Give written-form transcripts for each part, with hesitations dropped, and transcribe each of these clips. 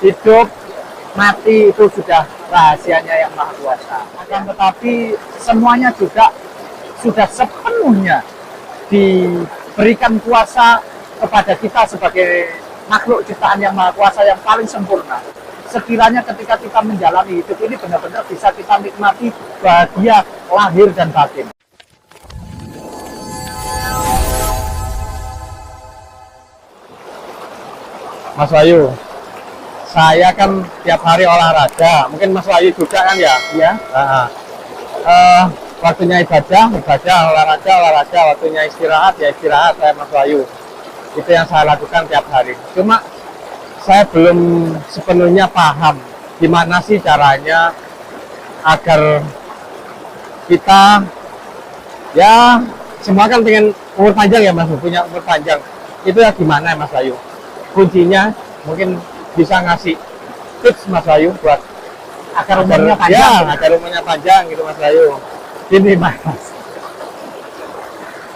Hidup mati itu sudah rahasianya yang Maha Kuasa. Akan tetapi semuanya juga sudah sepenuhnya diberikan kuasa kepada kita sebagai makhluk ciptaan yang Maha Kuasa yang paling sempurna. Sekiranya ketika kita menjalani hidup ini benar-benar bisa kita nikmati bahagia lahir dan batin. Mas Wahyu, saya kan tiap hari olahraga, mungkin Mas Wahyu juga kan ya? Ya, Waktunya ibadah, olahraga, waktunya istirahat, ya istirahat saya Mas Wahyu. Itu yang saya lakukan tiap hari. Cuma saya belum sepenuhnya paham gimana sih caranya agar kita, ya semua kan pengen umur panjang ya Mas, punya umur panjang. Itu ya gimana Mas Wahyu? Kuncinya mungkin bisa ngasih tips Mas Wahyu buat agar umurnya panjang. Ya, agar umurnya panjang gitu Mas Wahyu. Ini Mas,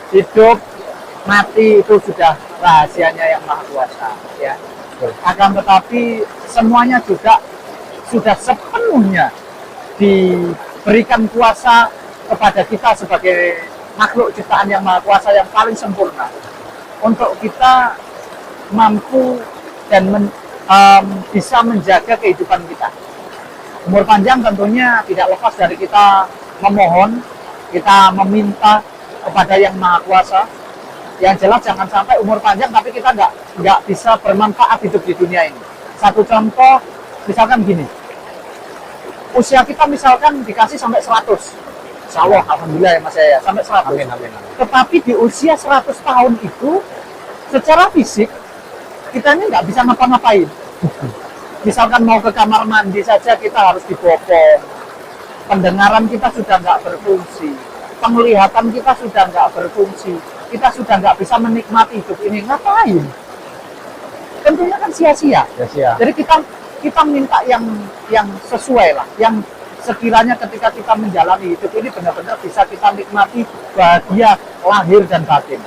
hidup mati itu sudah rahasianya yang Maha Kuasa, ya. Akan tetapi semuanya juga sudah sepenuhnya diberikan kuasa kepada kita sebagai makhluk ciptaan yang Maha Kuasa yang paling sempurna untuk kita mampu dan bisa menjaga kehidupan kita. Umur panjang tentunya tidak lepas dari kita memohon, kita meminta kepada yang Maha Kuasa. Yang jelas jangan sampai umur panjang tapi kita nggak bisa bermanfaat hidup di dunia ini. Satu contoh, misalkan gini, usia kita misalkan dikasih sampai 100. Insya Allah, alhamdulillah ya Mas ya, sampai 100. Amin, amin, amin. Tetapi di usia 100 tahun itu, secara fisik, kita ini nggak bisa ngapa-ngapain. Misalkan mau ke kamar mandi saja kita harus dibopong. Pendengaran kita sudah nggak berfungsi. Penglihatan kita sudah nggak berfungsi. Kita sudah nggak bisa menikmati hidup ini. Ngapain? Tentunya kan sia-sia. Sia-sia. Jadi kita minta yang sesuai lah. Yang sekiranya ketika kita menjalani hidup ini benar-benar bisa kita nikmati bahagia lahir dan batin.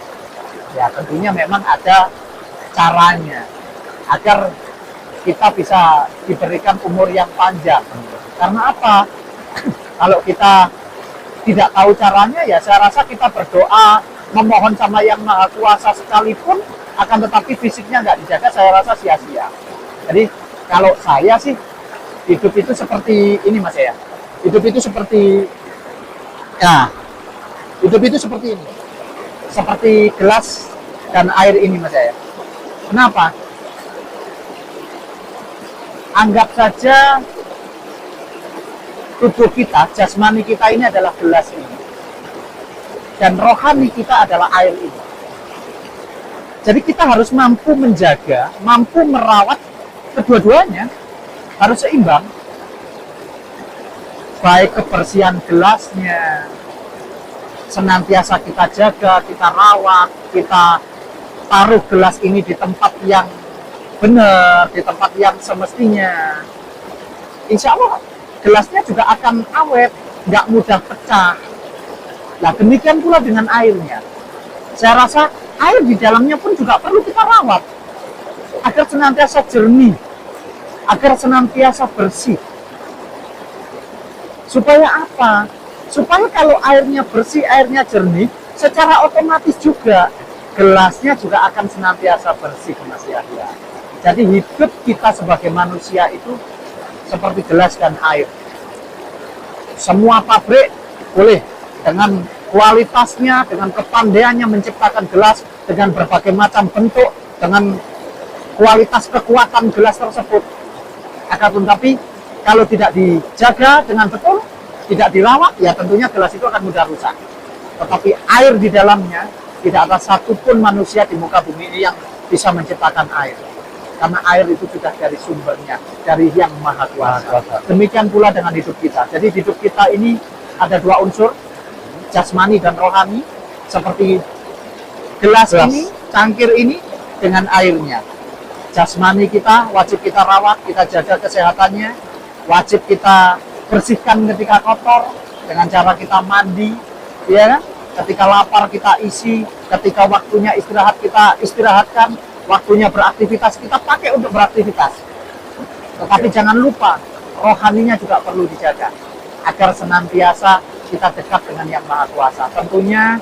Ya tentunya memang ada caranya agar kita bisa diberikan umur yang panjang. Karena apa? Kalau kita tidak tahu caranya, ya saya rasa kita berdoa, memohon sama yang Maha Kuasa sekalipun, akan tetapi fisiknya nggak dijaga, saya rasa sia-sia. Jadi kalau saya sih, hidup itu seperti ini Mas ya. Hidup itu seperti, ya, hidup itu seperti ini. Seperti gelas dan air ini Mas ya. Kenapa? Anggap saja tubuh kita, jasmani kita ini adalah gelas ini. Dan rohani kita adalah air ini. Jadi kita harus mampu menjaga, mampu merawat kedua-duanya. Harus seimbang. Baik kebersihan gelasnya, senantiasa kita jaga, kita rawat, kita taruh gelas ini di tempat yang benar, di tempat yang semestinya. Insya Allah gelasnya juga akan awet, nggak mudah pecah. Nah demikian pula dengan airnya. Saya rasa air di dalamnya pun juga perlu kita rawat agar senantiasa jernih, agar senantiasa bersih. Supaya apa? Supaya kalau airnya bersih, airnya jernih, secara otomatis juga gelasnya juga akan senantiasa bersih Mas Yahya. Jadi hidup kita sebagai manusia itu seperti gelas dan air. Semua pabrik boleh dengan kualitasnya, dengan kepandaiannya menciptakan gelas dengan berbagai macam bentuk, dengan kualitas kekuatan gelas tersebut. Akan tetapi kalau tidak dijaga dengan betul, tidak dirawat, ya tentunya gelas itu akan mudah rusak. Tetapi air di dalamnya, tidak ada satupun manusia di muka bumi ini yang bisa menciptakan air. Karena air itu sudah dari sumbernya, dari yang Maha Kuasa. Demikian pula dengan hidup kita. Jadi hidup kita ini ada dua unsur, jasmani dan rohani, seperti gelas ini, cangkir ini, dengan airnya. Jasmani kita wajib kita rawat, kita jaga kesehatannya, wajib kita bersihkan ketika kotor, dengan cara kita mandi, ya kan? Ketika lapar kita isi, ketika waktunya istirahat kita istirahatkan, waktunya beraktivitas kita pakai untuk beraktivitas. Tetapi jangan lupa, rohaninya juga perlu dijaga agar senantiasa kita dekat dengan Yang Maha Kuasa. Tentunya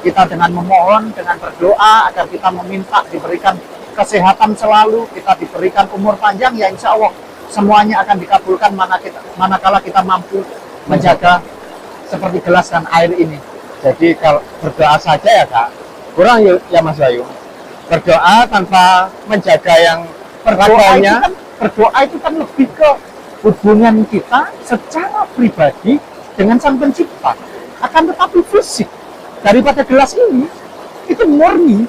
kita dengan memohon, dengan berdoa agar kita meminta diberikan kesehatan selalu, kita diberikan umur panjang, ya insya Allah semuanya akan dikabulkan manakala kita mampu menjaga seperti gelas dan air ini. Jadi kalau berdoa saja ya Kak, kurang ya Mas Bayu. Berdoa tanpa menjaga yang raganya. Berdoa itu kan lebih ke hubungan kita secara pribadi dengan Sang Pencipta. Akan tetapi fisik daripada gelas ini itu murni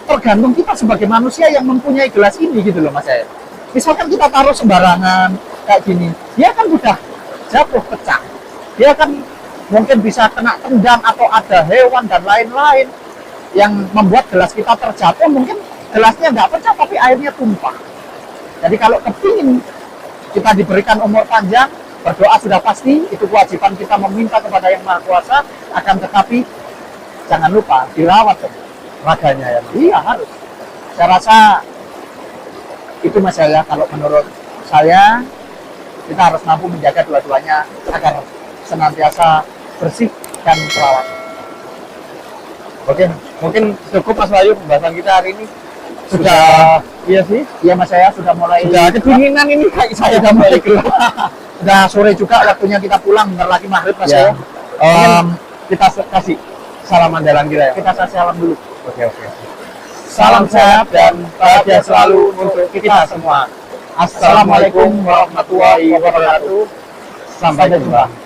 tergantung kita sebagai manusia yang mempunyai gelas ini gitu loh Mas saya. Misalkan kita taruh sembarangan kayak gini, dia kan mudah jatuh pecah. Dia kan mungkin bisa kena tendang atau ada hewan dan lain-lain yang membuat gelas kita terjatuh. Mungkin gelasnya nggak pecah tapi airnya tumpah. Jadi kalau kepingin kita diberikan umur panjang, berdoa sudah pasti, itu kewajiban kita meminta kepada Yang Maha Kuasa. Akan tetapi jangan lupa dirawat Raganya ya Mas. Iya harus. Saya rasa itu Mas ya, kalau menurut saya kita harus mampu menjaga dua-duanya agar senantiasa bersih dan terawat. Oke, mungkin cukup Mas Bayu pembahasan kita hari ini. Iya sih. Iya Mas saya sudah mulai. Sudah kedinginan ini kayak saya sudah mulai gelap. Sudah sore juga, waktunya kita pulang, bentar lagi maghrib Mas Ya. ya. Kita kasih salam andalan kita ya. Kita kasih salam dulu. Oke. Salam sehat dan bahagia selalu untuk kita semua. Assalamualaikum warahmatullahi wabarakatuh. Sampai jumpa.